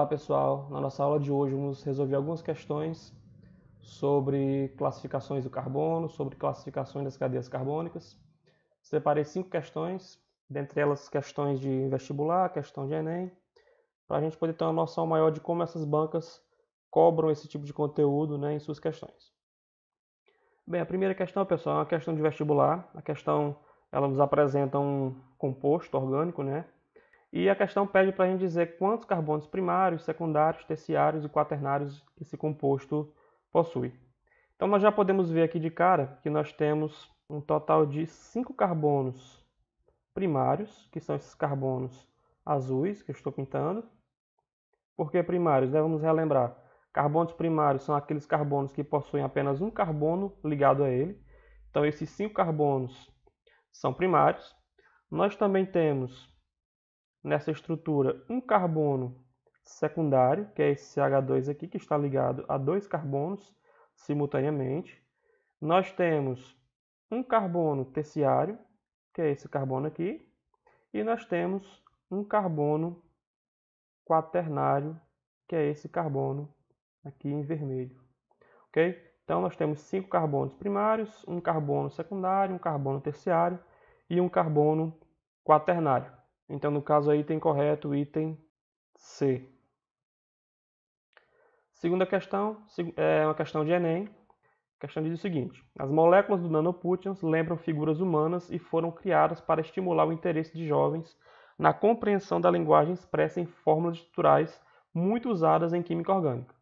Olá pessoal, na nossa aula de hoje vamos resolver algumas questões sobre classificações do carbono, sobre classificações das cadeias carbônicas. Separei 5 questões, dentre elas questões de vestibular, questão de Enem, para a gente poder ter uma noção maior de como essas bancas cobram esse tipo de conteúdo, em suas questões. Bem, a primeira questão, pessoal, é uma questão de vestibular. A questão ela nos apresenta um composto orgânico, E a questão pede para a gente dizer quantos carbonos primários, secundários, terciários e quaternários esse composto possui. Então nós já podemos ver aqui de cara que nós temos um total de 5 carbonos primários, que são esses carbonos azuis que eu estou pintando. Por que primários? Vamos relembrar. Carbonos primários são aqueles carbonos que possuem apenas um carbono ligado a ele. Então esses 5 carbonos são primários. Nós também temos nessa estrutura um carbono secundário, que é esse CH2 aqui, que está ligado a 2 carbonos simultaneamente. Nós temos um carbono terciário, que é esse carbono aqui, e nós temos um carbono quaternário, que é esse carbono aqui em vermelho. Ok? Então nós temos 5 carbonos primários, um carbono secundário, um carbono terciário e um carbono quaternário. Então, no caso aí, item correto, o item C. Segunda questão, é uma questão de Enem. A questão diz o seguinte: as moléculas do nanopútions lembram figuras humanas e foram criadas para estimular o interesse de jovens na compreensão da linguagem expressa em fórmulas estruturais muito usadas em química orgânica.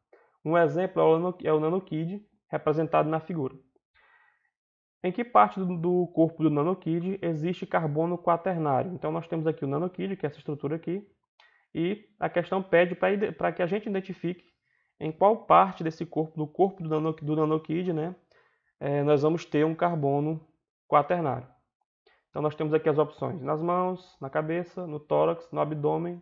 Um exemplo é o nanokid, representado na figura. Em que parte do corpo do nanokid existe carbono quaternário? Então nós temos aqui o nanokid, que é essa estrutura aqui, e a questão pede para que a gente identifique em qual parte desse corpo, do corpo do nanokid, nós vamos ter um carbono quaternário. Então nós temos aqui as opções: nas mãos, na cabeça, no tórax, no abdômen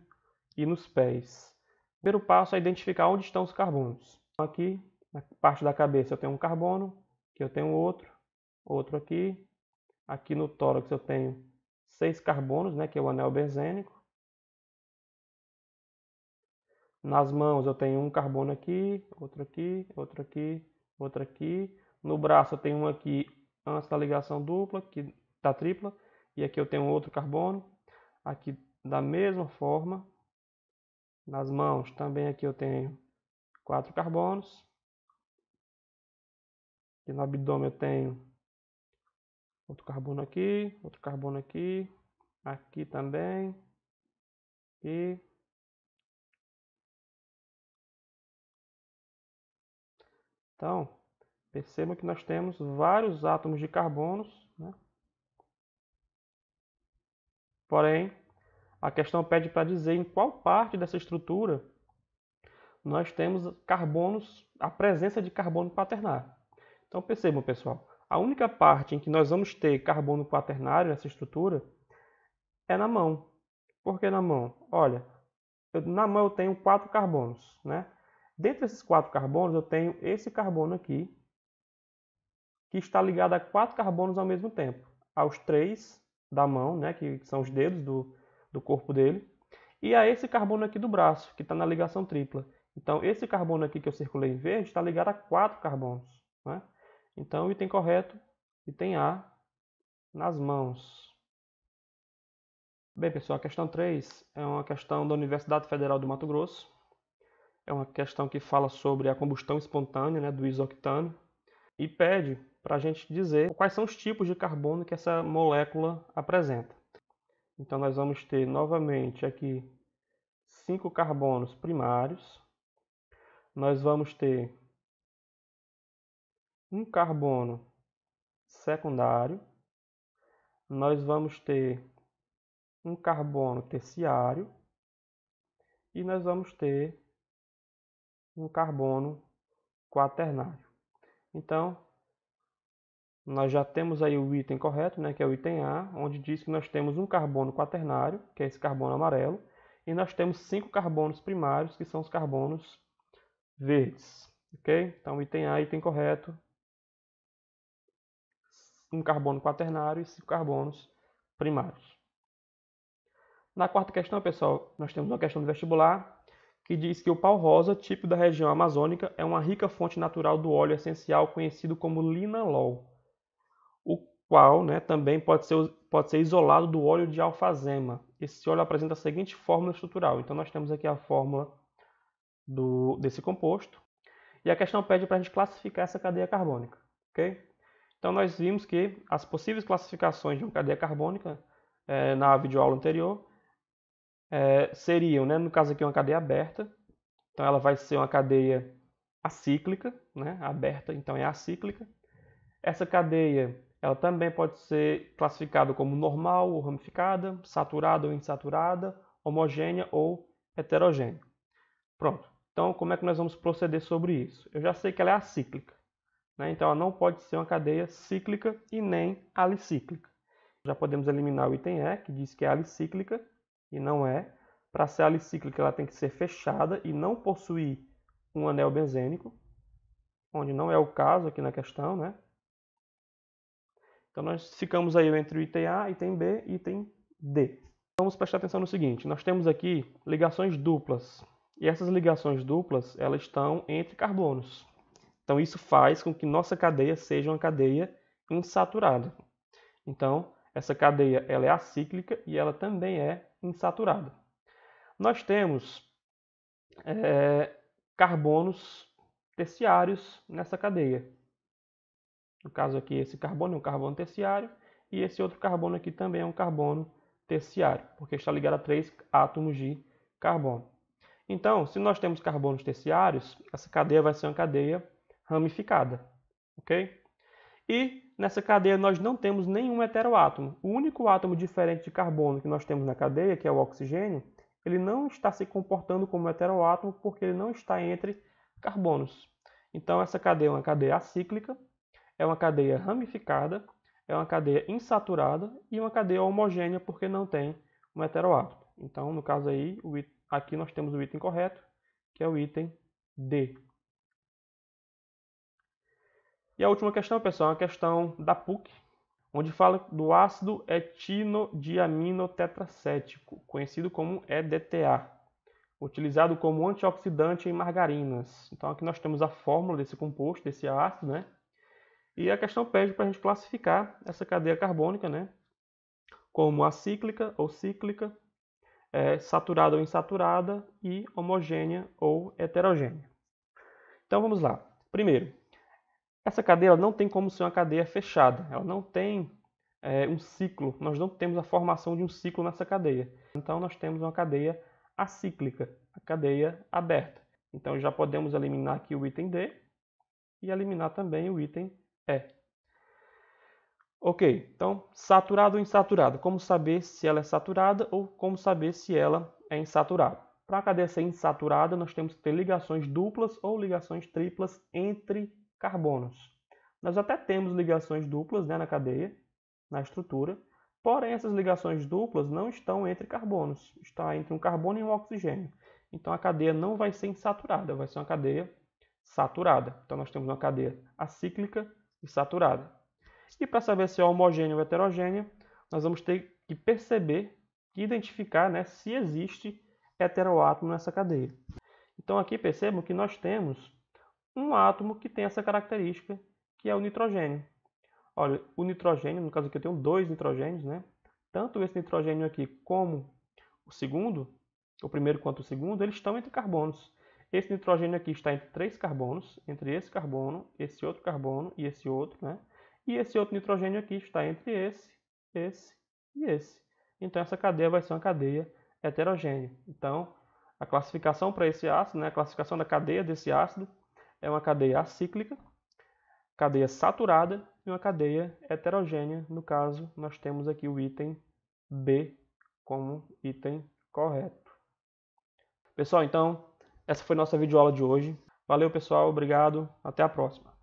e nos pés. O primeiro passo é identificar onde estão os carbonos. Aqui, na parte da cabeça eu tenho um carbono, aqui eu tenho outro aqui. Aqui no tórax eu tenho 6 carbonos, que é o anel benzênico. Nas mãos eu tenho um carbono aqui, outro aqui, outro aqui, outro aqui. No braço eu tenho um aqui antes da ligação dupla, que da tripla, e aqui eu tenho outro carbono. Aqui da mesma forma. Nas mãos também aqui eu tenho 4 carbonos. E no abdômen eu tenho outro carbono aqui, outro carbono aqui, aqui também. E então, percebam que nós temos vários átomos de carbonos, Porém, a questão pede para dizer em qual parte dessa estrutura nós temos carbonos, a presença de carbono quaternário. Então percebam, pessoal, a única parte em que nós vamos ter carbono quaternário nessa estrutura é na mão. Por que na mão? Olha, na mão eu tenho 4 carbonos, Dentre esses 4 carbonos eu tenho esse carbono aqui, que está ligado a 4 carbonos ao mesmo tempo. Aos 3 da mão, que são os dedos do corpo dele, e a esse carbono aqui do braço, que está na ligação tripla. Então, esse carbono aqui que eu circulei em verde está ligado a 4 carbonos. Então, o item correto, item A, nas mãos. Bem, pessoal, a questão 3 é uma questão da Universidade Federal do Mato Grosso. É uma questão que fala sobre a combustão espontânea do isoctano e pede para a gente dizer quais são os tipos de carbono que essa molécula apresenta. Então, nós vamos ter novamente aqui 5 carbonos primários. Nós vamos ter um carbono secundário. Nós vamos ter um carbono terciário. E nós vamos ter um carbono quaternário. Então, nós já temos aí o item correto, que é o item A, onde diz que nós temos um carbono quaternário, que é esse carbono amarelo, e nós temos 5 carbonos primários, que são os carbonos verdes. Ok? Então, item A, item correto, um carbono quaternário e 5 carbonos primários. Na quarta questão, pessoal, nós temos uma questão de vestibular, que diz que o pau-rosa, típico da região amazônica, é uma rica fonte natural do óleo essencial conhecido como linalol, o qual, né, também pode ser isolado do óleo de alfazema. Esse óleo apresenta a seguinte fórmula estrutural. Então nós temos aqui a fórmula desse composto, e a questão pede para a gente classificar essa cadeia carbônica. Okay? Então nós vimos que as possíveis classificações de uma cadeia carbônica na videoaula anterior seriam, né, no caso aqui, uma cadeia aberta. Então ela vai ser uma cadeia acíclica, né, aberta, então é acíclica. Essa cadeia ela também pode ser classificada como normal ou ramificada, saturada ou insaturada, homogênea ou heterogênea. Pronto. Então, como é que nós vamos proceder sobre isso? Eu já sei que ela é acíclica, né? Então ela não pode ser uma cadeia cíclica e nem alicíclica. Já podemos eliminar o item E, que diz que é alicíclica e não é. Para ser alicíclica, ela tem que ser fechada e não possuir um anel benzênico, onde não é o caso aqui na questão, né? Então nós ficamos aí entre o item A, item B e item D. Vamos prestar atenção no seguinte, nós temos aqui ligações duplas, e essas ligações duplas elas estão entre carbonos. Então isso faz com que nossa cadeia seja uma cadeia insaturada. Então essa cadeia ela é acíclica e ela também é insaturada. Nós temos carbonos terciários nessa cadeia. No caso aqui, esse carbono é um carbono terciário e esse outro carbono aqui também é um carbono terciário, porque está ligado a 3 átomos de carbono. Então, se nós temos carbonos terciários, essa cadeia vai ser uma cadeia ramificada, ok? E nessa cadeia nós não temos nenhum heteroátomo. O único átomo diferente de carbono que nós temos na cadeia, que é o oxigênio, ele não está se comportando como heteroátomo porque ele não está entre carbonos. Então essa cadeia é uma cadeia acíclica, é uma cadeia ramificada, é uma cadeia insaturada e uma cadeia homogênea porque não tem um heteroátomo. Então, no caso aí, aqui nós temos o item correto, que é o item D. E a última questão, pessoal, é uma questão da PUC, onde fala do ácido etinodiaminotetracético, conhecido como EDTA, utilizado como antioxidante em margarinas. Então aqui nós temos a fórmula desse composto, desse ácido, né? E a questão pede para a gente classificar essa cadeia carbônica, né, como acíclica ou cíclica, saturada ou insaturada e homogênea ou heterogênea. Então vamos lá. Primeiro, essa cadeia não tem como ser uma cadeia fechada. Ela não tem um ciclo. Nós não temos a formação de um ciclo nessa cadeia. Então nós temos uma cadeia acíclica, a cadeia aberta. Então já podemos eliminar aqui o item D e eliminar também o item E. Ok, então saturada ou insaturada. Como saber se ela é saturada ou como saber se ela é insaturada? Para a cadeia ser insaturada, nós temos que ter ligações duplas ou ligações triplas entre carbonos. Nós até temos ligações duplas, né, na cadeia, na estrutura, porém essas ligações duplas não estão entre carbonos, está entre um carbono e um oxigênio. Então a cadeia não vai ser insaturada, vai ser uma cadeia saturada. Então nós temos uma cadeia acíclica e saturada. E para saber se é homogênea ou heterogênea, nós vamos ter que perceber, identificar, né, se existe heteroátomo nessa cadeia. Então aqui percebam que nós temos um átomo que tem essa característica, que é o nitrogênio. Olha, o nitrogênio, no caso aqui eu tenho 2 nitrogênios, né? Tanto esse nitrogênio aqui como o segundo, o primeiro quanto o segundo, eles estão entre carbonos. Esse nitrogênio aqui está entre 3 carbonos, entre esse carbono, esse outro carbono e esse outro, né? E esse outro nitrogênio aqui está entre esse e esse. Então essa cadeia vai ser uma cadeia heterogênea. Então a classificação para esse ácido, né, a classificação da cadeia desse ácido é uma cadeia acíclica, cadeia saturada e uma cadeia heterogênea. No caso, nós temos aqui o item B como item correto. Pessoal, então essa foi nossa videoaula de hoje. Valeu, pessoal, obrigado, até a próxima.